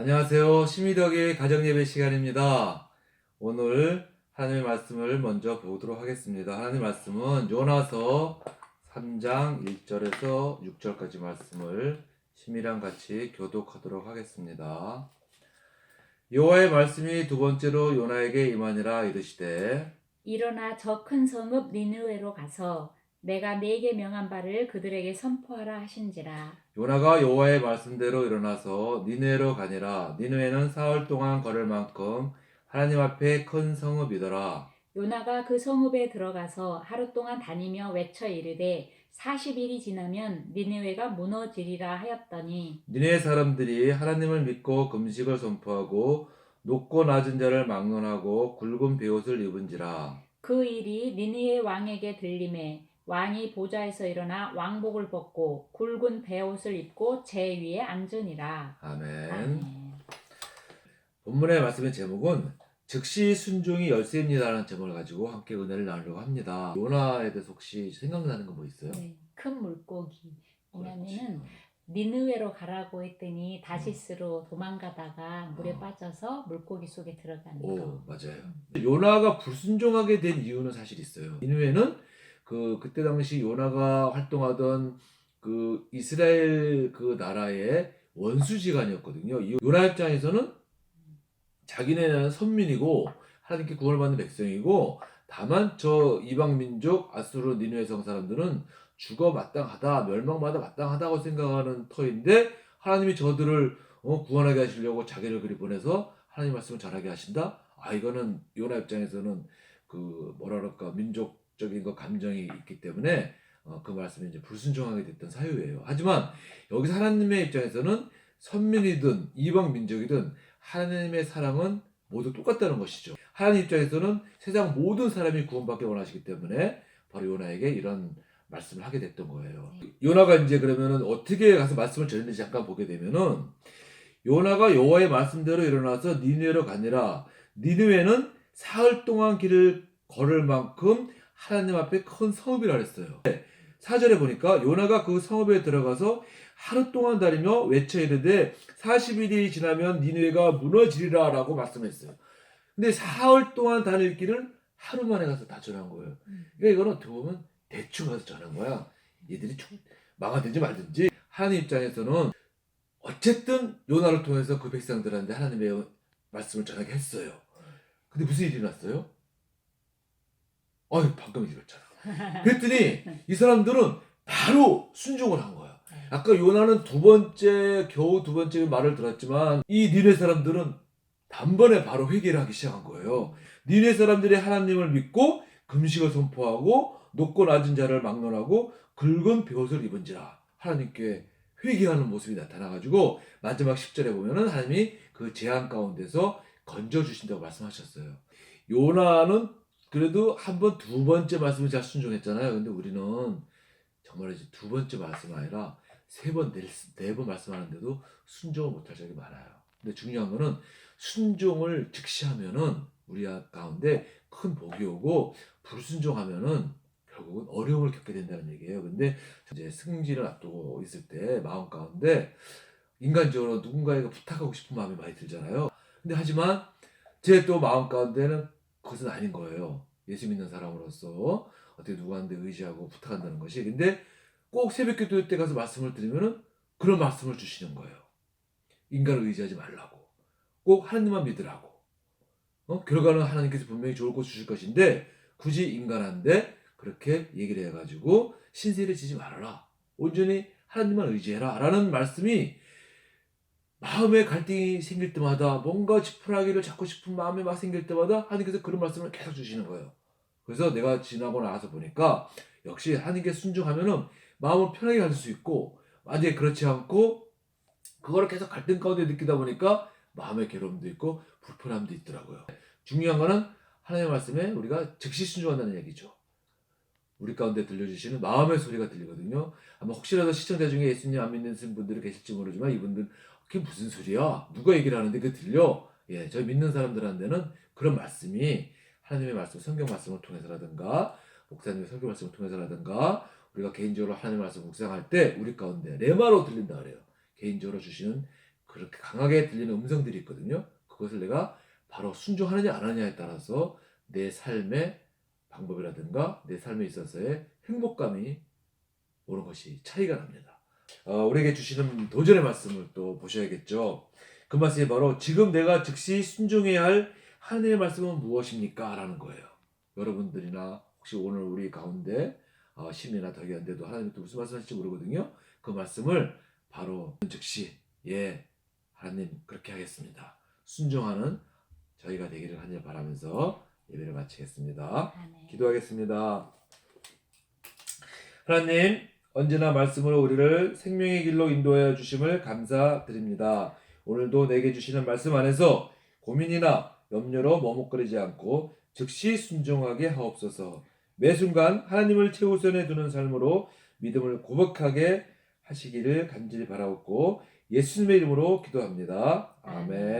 안녕하세요. 심리덕의 가정예배 시간입니다. 오늘 하나님의 말씀을 먼저 보도록 하겠습니다. 하나님의 말씀은 요나서 3장 1절에서 6절까지 말씀을 심이랑 같이 교독하도록 하겠습니다. 여호와의 말씀이 두 번째로 요나에게 임하니라 이르시되 일어나 저 큰 성읍 니느웨로 가서 내가 네게 명한 바를 그들에게 선포하라 하신지라. 요나가 여호와의 말씀대로 일어나서 니느웨로 가니라. 니느웨는 사흘 동안 걸을 만큼 하나님 앞에 큰 성읍이더라. 요나가 그 성읍에 들어가서 하루 동안 다니며 외쳐 이르되 40일이 지나면 니느웨가 무너지리라 하였더니 니네 사람들이 하나님을 믿고 금식을 선포하고 높고 낮은 자를 막론하고 굵은 베옷을 입은지라. 그 일이 니느웨 왕에게 들림에 왕이 보좌에서 일어나 왕복을 벗고 굵은 베옷을 입고 제 위에 앉으니라. 아멘. 아멘. 본문의 말씀의 제목은 즉시 순종이 열쇠입니다라는 제목을 가지고 함께 은혜를 나누려고 합니다. 요나에 대해서 혹시 생각나는 거 뭐 있어요? 네, 큰 물고기. 왜냐면은 그렇지. 니느웨로 가라고 했더니 다시스로 도망가다가 물에 빠져서 물고기 속에 들어가는 거. 오, 맞아요. 요나가 불순종하게 된 이유는 사실 있어요. 니느웨는 그때 당시 요나가 활동하던 그 이스라엘 그 나라의 원수지간이었거든요. 이 요나 입장에서는 자기네는 선민이고 하나님께 구원을 받는 백성이고 다만 저 이방 민족 아수르 니느웨 성 사람들은 죽어 마땅하다, 멸망받아 마땅하다고 생각하는 터인데 하나님이 저들을 구원하게 하시려고 자기를 그리 보내서 하나님 말씀을 잘하게 하신다. 이거는 요나 입장에서는 그 뭐랄까 민족적인 거 감정이 있기 때문에 그 말씀에 이제 불순종하게 됐던 사유예요. 하지만 여기서 하나님의 입장에서는 선민이든 이방 민족이든 하나님의 사랑은 모두 똑같다는 것이죠. 하나님 입장에서는 세상 모든 사람이 구원받기 원하시기 때문에 바로 요나에게 이런 말씀을 하게 됐던 거예요. 요나가 이제 그러면은 어떻게 가서 말씀을 전했는지 잠깐 보게 되면은 요나가 여호와의 말씀대로 일어나서 니느웨로 가니라. 니느웨는 사흘 동안 길을 걸을 만큼 하나님 앞에 큰 성읍이라 했어요. 4절에 보니까 요나가 그 성읍에 들어가서 하루 동안 다니며 외쳐 이르되 40일이 지나면 니느웨가 무너지리라 라고 말씀했어요. 근데 사흘 동안 다닐 길을 하루 만에 가서 다 전한 거예요. 그러니까 이거는 어떻게 보면 대충 가서 전한 거야. 얘들이 망하든지 말든지 하나님 입장에서는 어쨌든 요나를 통해서 그 백성들한테 하나님의 말씀을 전하게 했어요. 근데 무슨 일이 났어요? 방금 읽었잖아. 그랬더니 이 사람들은 바로 순종을 한 거야. 아까 요나는 겨우 두 번째 말을 들었지만 이 니네 사람들은 단번에 바로 회개를 하기 시작한 거예요. 니네 사람들이 하나님을 믿고 금식을 선포하고 높고 낮은 자를 막론하고 굵은 베옷을 입은지라. 하나님께 회개하는 모습이 나타나가지고 마지막 10절에 보면은 하나님이 그 재앙 가운데서 건져주신다고 말씀하셨어요. 요나는 그래도 한 번, 두 번째 말씀을 잘 순종했잖아요. 근데 우리는 정말 이제 두 번째 말씀 아니라 세 번, 네 번 말씀하는데도 순종을 못할 적이 많아요. 근데 중요한 거는 순종을 즉시 하면은 우리 가운데 큰 복이 오고 불순종하면은 결국은 어려움을 겪게 된다는 얘기예요. 근데 이제 승진을 앞두고 있을 때 마음 가운데 인간적으로 누군가에게 부탁하고 싶은 마음이 많이 들잖아요. 근데 하지만 제 또 마음 가운데는 그것은 아닌 거예요. 예수 믿는 사람으로서 어떻게 누구한테 의지하고 부탁한다는 것이. 근데 꼭 새벽기도 때 가서 말씀을 드리면은 그런 말씀을 주시는 거예요. 인간을 의지하지 말라고. 꼭 하나님만 믿으라고. 결과는 하나님께서 분명히 좋을 것 주실 것인데 굳이 인간한테 그렇게 얘기를 해가지고 신세를 지지 말아라. 온전히 하나님만 의지해라. 라는 말씀이 마음에 갈등이 생길 때마다 뭔가 지푸라기를 잡고 싶은 마음이 막 생길 때마다 하나님께서 그런 말씀을 계속 주시는 거예요. 그래서 내가 지나고 나서 보니까 역시 하나님께 순종하면은 마음을 편하게 가질 수 있고 만약에 그렇지 않고 그거를 계속 갈등 가운데 느끼다 보니까 마음의 괴로움도 있고 불편함도 있더라고요. 중요한 거는 하나님의 말씀에 우리가 즉시 순종한다는 얘기죠. 우리 가운데 들려주시는 마음의 소리가 들리거든요. 아마 혹시라도 시청자 중에 예수님 안 믿는 분들이 계실지 모르지만 이분들 그게 무슨 소리야? 누가 얘기를 하는데 그게 들려? 저희 믿는 사람들한테는 그런 말씀이 하나님의 말씀, 성경 말씀을 통해서라든가 목사님의 설교 말씀을 통해서라든가 우리가 개인적으로 하나님의 말씀 묵상할 때 우리 가운데 레마로 들린다 그래요. 개인적으로 주시는 그렇게 강하게 들리는 음성들이 있거든요. 그것을 내가 바로 순종하느냐 안 하느냐에 따라서 내 삶의 방법이라든가 내 삶에 있어서의 행복감이 오는 것이 차이가 납니다. 우리에게 주시는 도전의 말씀을 또 보셔야겠죠. 그 말씀이 바로 지금 내가 즉시 순종해야 할 하나님의 말씀은 무엇입니까? 라는 거예요. 여러분들이나 혹시 오늘 우리 가운데 심리나 덕이한데도 하나님이 또 무슨 말씀하실지 모르거든요. 그 말씀을 바로 즉시 하나님 그렇게 하겠습니다. 순종하는 저희가 되기를 하늘 바라면서 예배를 마치겠습니다. 아멘. 기도하겠습니다. 하나님 언제나 말씀으로 우리를 생명의 길로 인도하여 주심을 감사드립니다. 오늘도 내게 주시는 말씀 안에서 고민이나 염려로 머뭇거리지 않고 즉시 순종하게 하옵소서. 매 순간 하나님을 최우선에 두는 삶으로 믿음을 고백하게 하시기를 간절히 바라옵고 예수님의 이름으로 기도합니다. 아멘.